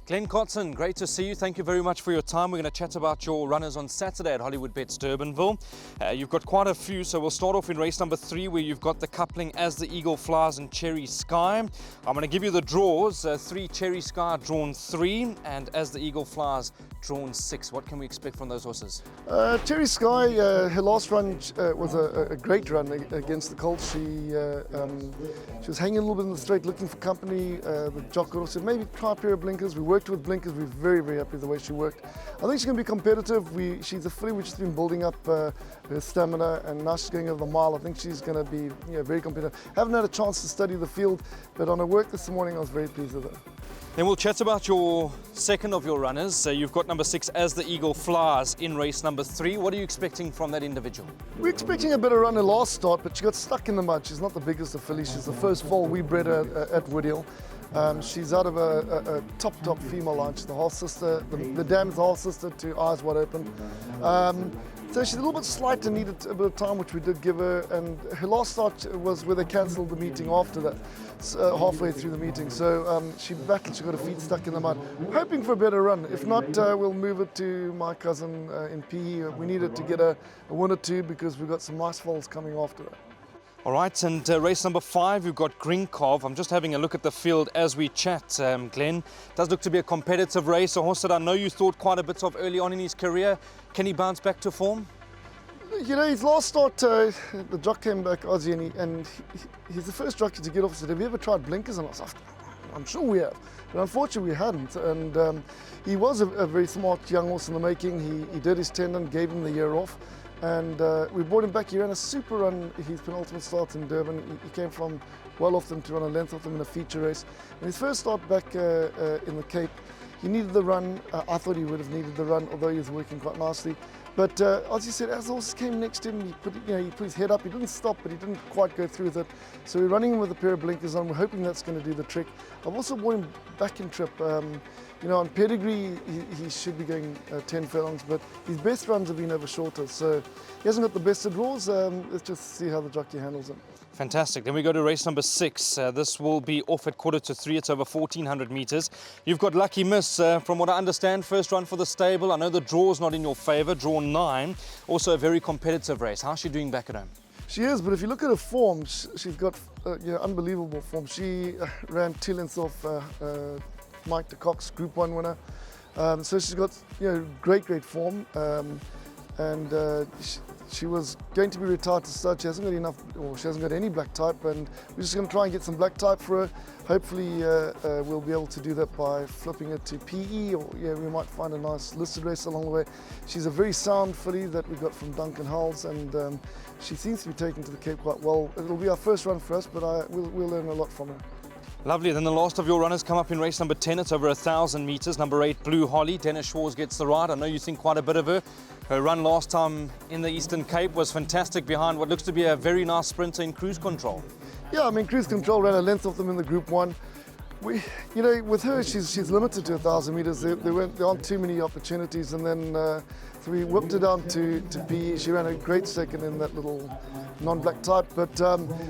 Glen, Kotzen, great to see you. Thank you very much for your time. We're going to chat about your runners on Saturday at Hollywood Bets Durbanville. You've got quite a few, so we'll start off in race number 3 where you've got the coupling As the Eagle Flies and Cherry Sky. I'm going to give you the draws. 3 Cherry Sky drawn 3 and As the Eagle Flies drawn 6. What can we expect from those horses? Cherry Sky, her last run was a great run against the Colts. She was hanging a little bit in the straight looking for company. The jock also said maybe try a pair of blinkers. We worked with blinkers. We're very, very happy with the way she worked. I think she's going to be competitive. She's a filly which has been building up her stamina, and now she's going over the mile. I think she's going to be very competitive. Haven't had a chance to study the field, but on her work this morning I was very pleased with her. Then we'll chat about your second of your runners. You've got number 6, As the Eagle Flies, in race number 3. What are you expecting from that individual? We're expecting a better run her last start, but she got stuck in the mud. She's not the biggest of fillies. She's the first foal we bred her at Woodhill. She's out of a top female line. She's the half sister. The dam is the half sister to Eyes Wide Open. So she's a little bit slight and needed a bit of time, which we did give her. And her last start was where they cancelled the meeting after that, halfway through the meeting. So she battled. She got her feet stuck in the mud. Hoping for a better run. If not, we'll move it to my cousin in PE. We needed to get a win or two because we've got some nice foals coming after her. All right, and race number 5, you've got Grinkov. I'm just having a look at the field as we chat, Glenn. Does look to be a competitive race, a horse that I know you thought quite a bit of early on in his career. Can he bounce back to form? You know, his last start, the jock came back Aussie, and he's the first jockey to get off and said, have you ever tried blinkers? And I was like, I'm sure we have. But unfortunately we hadn't. And he was a very smart young horse in the making. He did his tendon, gave him the year off. And we brought him back. He ran a super run, his penultimate start in Durban. He came from well off them to run a length off them in a feature race. And his first start back in the Cape, he needed the run. I thought he would have needed the run, although he was working quite nicely. But as you said, as the horses came next to him, he put his head up. He didn't stop, but he didn't quite go through with it. So we're running him with a pair of blinkers on. We're hoping that's going to do the trick. I've also brought him back in trip. On pedigree, he should be going 10 furlongs, but his best runs have been over shorter. So he hasn't got the best of draws. Let's just see how the jockey handles him. Fantastic. Then we go to race number 6. This will be off at 2:45. It's over 1,400 metres. You've got Lucky Miss, from what I understand, first run for the stable. I know the draw's not in your favour, draw 9. Also a very competitive race. How's she doing back at home? She is, but if you look at her form, she's got unbelievable form. She ran 2 lengths off Mike de Cox, Group 1 winner. So she's got great form. She was going to be retired to start. She hasn't got enough, or she hasn't got any black type, and we're just going to try and get some black type for her. Hopefully we'll be able to do that by flipping it to PE, or we might find a nice listed race along the way. She's a very sound filly that we got from Duncan Hulls, and she seems to be taken to the Cape quite well. It'll be our first run for us, but we'll learn a lot from her. Lovely. Then the last of your runners come up in race number 10. It's over 1,000 metres. Number 8, Blue Holly. Dennis Shaw's gets the ride. I know you think quite a bit of her. Her run last time in the Eastern Cape was fantastic behind what looks to be a very nice sprinter in Cruise Control. Yeah, I mean, Cruise Control ran a length off them in the Group 1. With her, she's limited to 1,000 metres. There aren't too many opportunities, and then so we whipped her down to PE. She ran a great second in that little non-black type, but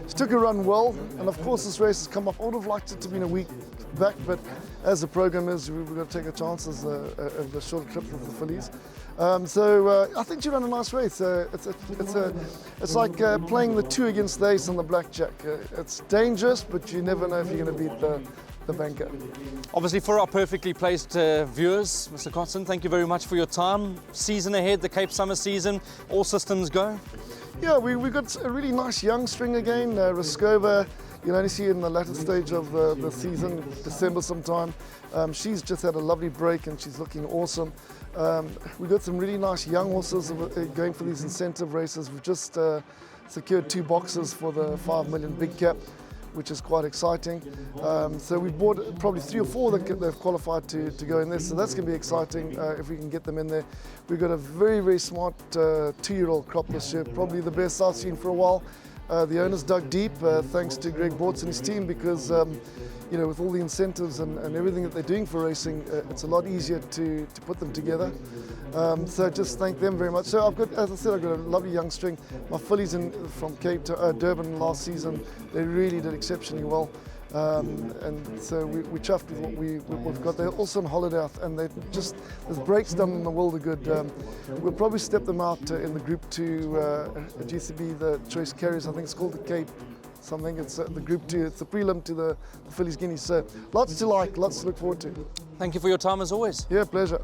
she took her run well. And of course, this race has come up. I would have liked it to be a week back, but as the program is, we've got to take our chances of the short trips with the fillies. So I think she ran a nice race. It's like playing the 2 against the ace on the blackjack. It's dangerous, but you never know if you're going to beat the banker. Obviously, for our perfectly placed viewers, Mr. Kotzen, thank you very much for your time. Season ahead, the Cape Summer season, all systems go. Yeah, we got a really nice young string again. Raskova, you'll only see in the latter stage of the season, December sometime. She's just had a lovely break and she's looking awesome. We've got some really nice young horses going for these incentive races. We've just secured 2 boxes for the 5 million big cap, which is quite exciting. So we've bought probably 3 or 4 that they've qualified to go in there. So that's going to be exciting if we can get them in there. We've got a very, very smart 2-year-old crop this year, probably the best I've seen for a while. The owners dug deep, thanks to Greg Bortz and his team, because with all the incentives and everything that they're doing for racing, it's a lot easier to put them together. So just thank them very much. So as I said, I've got a lovely young string. My fillies from Cape to Durban last season, they really did exceptionally well. and so we're chuffed with what we've got. They're also on holiday, and they just, the breaks done them the world of good. We'll probably step them out in the Group 2 GCB, the choice carriers. I think it's called the Cape something. It's the Group 2. It's the prelim to the Phillies Guineas. So lots to like, lots to look forward to. Thank you for your time as always. Yeah, pleasure.